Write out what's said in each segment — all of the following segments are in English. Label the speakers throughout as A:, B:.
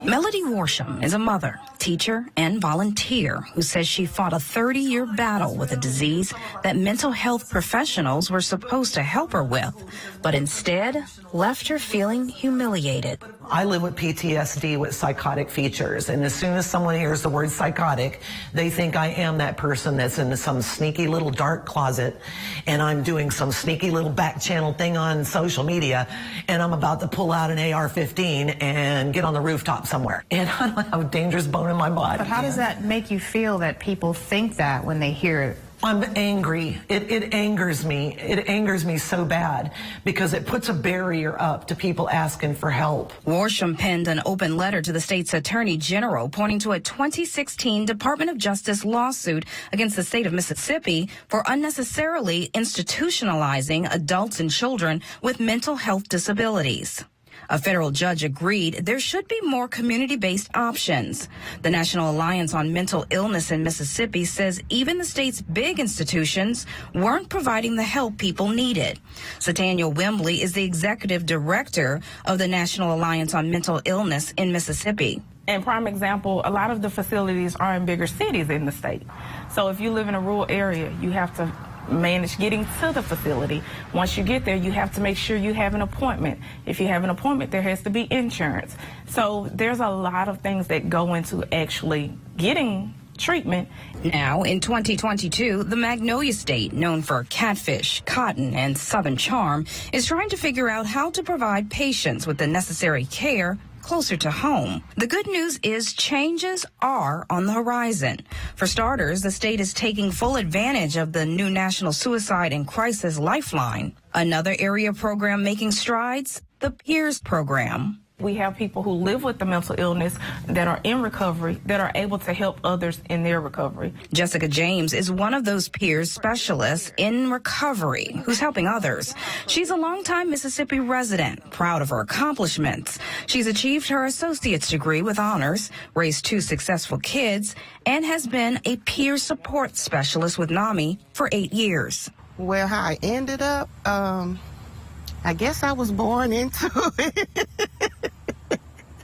A: Melody Worsham is a mother, teacher, and volunteer who says she fought a 30-year battle with a disease that mental health professionals were supposed to help her with, but instead left her feeling humiliated.
B: I live with PTSD with psychotic features, and as soon as someone hears the word psychotic, they think I am that person that's in some sneaky little dark closet, and I'm doing some sneaky little back channel thing on social media, and I'm about to pull out an AR-15 and get on the rooftop somewhere. And I don't have a dangerous bone in my body.
C: But how does that make you feel that people think that when they hear it?
B: I'm angry. It angers me. It angers me so bad because it puts a barrier up to people asking for help.
A: Worsham penned an open letter to the state's attorney general pointing to a 2016 Department of Justice lawsuit against the state of Mississippi for unnecessarily institutionalizing adults and children with mental health disabilities. A federal judge agreed there should be more community-based options. The National Alliance on Mental Illness in Mississippi says even the state's big institutions weren't providing the help people needed. Sataniel Wembley is the executive director of the National Alliance on Mental Illness in Mississippi.
D: And prime example, a lot of the facilities are in bigger cities in the state. So if you live in a rural area, you have to manage getting to the facility. Once you get there, you have to make sure you have an appointment. If you have an appointment, there has to be insurance. So there's a lot of things that go into actually getting treatment.
A: Now, in 2022, the Magnolia State, known for catfish, cotton, and Southern charm, is trying to figure out how to provide patients with the necessary care closer to home. The good news is changes are on the horizon. For starters, the state is taking full advantage of the new National Suicide and Crisis Lifeline. Another area program making strides, the PEERS program.
D: We have people who live with the mental illness that are in recovery that are able to help others in their recovery.
A: Jessica James is one of those PEERS specialists in recovery who's helping others. She's a longtime Mississippi resident, proud of her accomplishments. She's achieved her associate's degree with honors, raised 2 successful kids, and has been a peer support specialist with NAMI for 8 years.
E: Well, how I ended up, I guess I was born into it.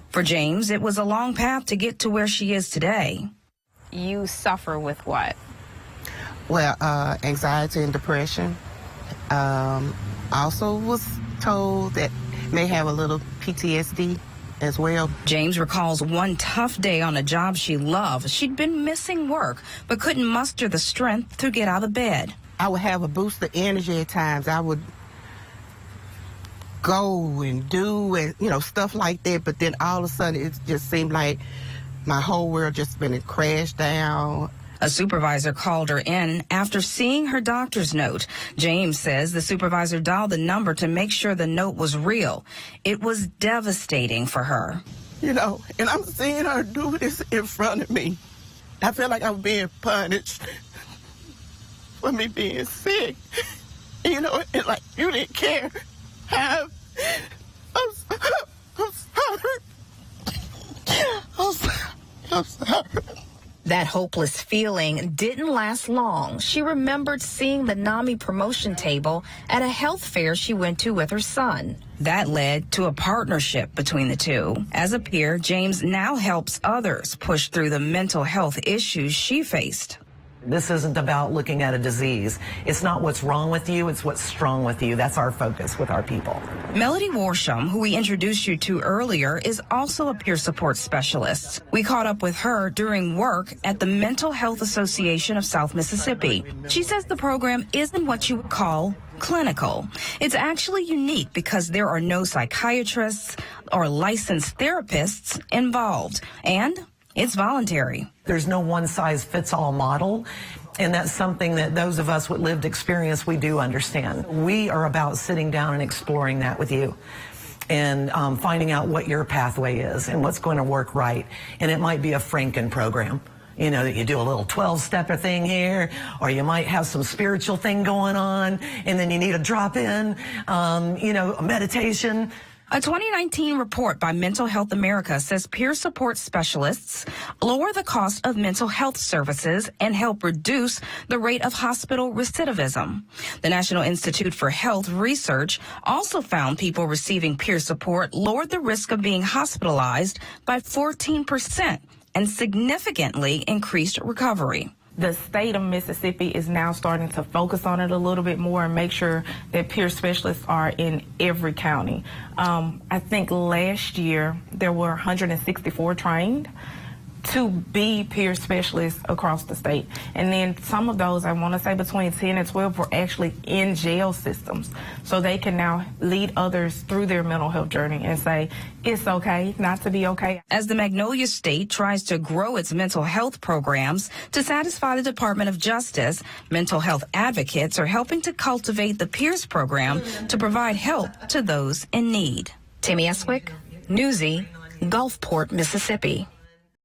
A: For James, it was a long path to get to where she is today.
C: You suffer with what?
E: Well, anxiety and depression. Also was told that may have a little PTSD as well.
A: James recalls one tough day on a job she loved. She'd been missing work, but couldn't muster the strength to get out of bed.
E: I would have a boost of energy at times. I would go and do and, stuff like that, but then all of a sudden it just seemed like my whole world just been crashed down.
A: A supervisor called her in after seeing her doctor's note. James says the supervisor dialed the number to make sure the note was real. It was devastating for her.
E: And I'm seeing her do this in front of me. I feel like I'm being punished for me being sick. And like you didn't care. I'm sorry.
A: That hopeless feeling didn't last long. She remembered seeing the NAMI promotion table at a health fair she went to with her son. That led to a partnership between the two. As a peer, James now helps others push through the mental health issues she faced.
B: This isn't about looking at a disease. It's not what's wrong with you, it's what's strong with you. That's our focus with our people.
A: Melody Worsham, who we introduced you to earlier, is also a peer support specialist. We caught up with her during work at the Mental Health Association of South Mississippi. She says the program isn't what you would call clinical. It's actually unique because there are no psychiatrists or licensed therapists involved, and it's voluntary.
B: There's no one-size-fits-all model, and that's something that those of us with lived experience, we do understand. We are about sitting down and exploring that with you and finding out what your pathway is and what's going to work right. And it might be a Franken program, that you do a little 12-stepper thing here, or you might have some spiritual thing going on, and then you need a drop-in, a meditation.
A: A 2019 report by Mental Health America says peer support specialists lower the cost of mental health services and help reduce the rate of hospital recidivism. The National Institute for Health Research also found people receiving peer support lowered the risk of being hospitalized by 14% and significantly increased recovery.
D: The state of Mississippi is now starting to focus on it a little bit more and make sure that peer specialists are in every county. I think last year there were 164 trained to be peer specialists across the state. And then some of those, I want to say between 10 and 12, were actually in jail systems. So they can now lead others through their mental health journey and say, it's okay not to be okay.
A: As the Magnolia State tries to grow its mental health programs to satisfy the Department of Justice, mental health advocates are helping to cultivate the Peers program to provide help to those in need. Timmy Eswick, Newsy, Gulfport, Mississippi.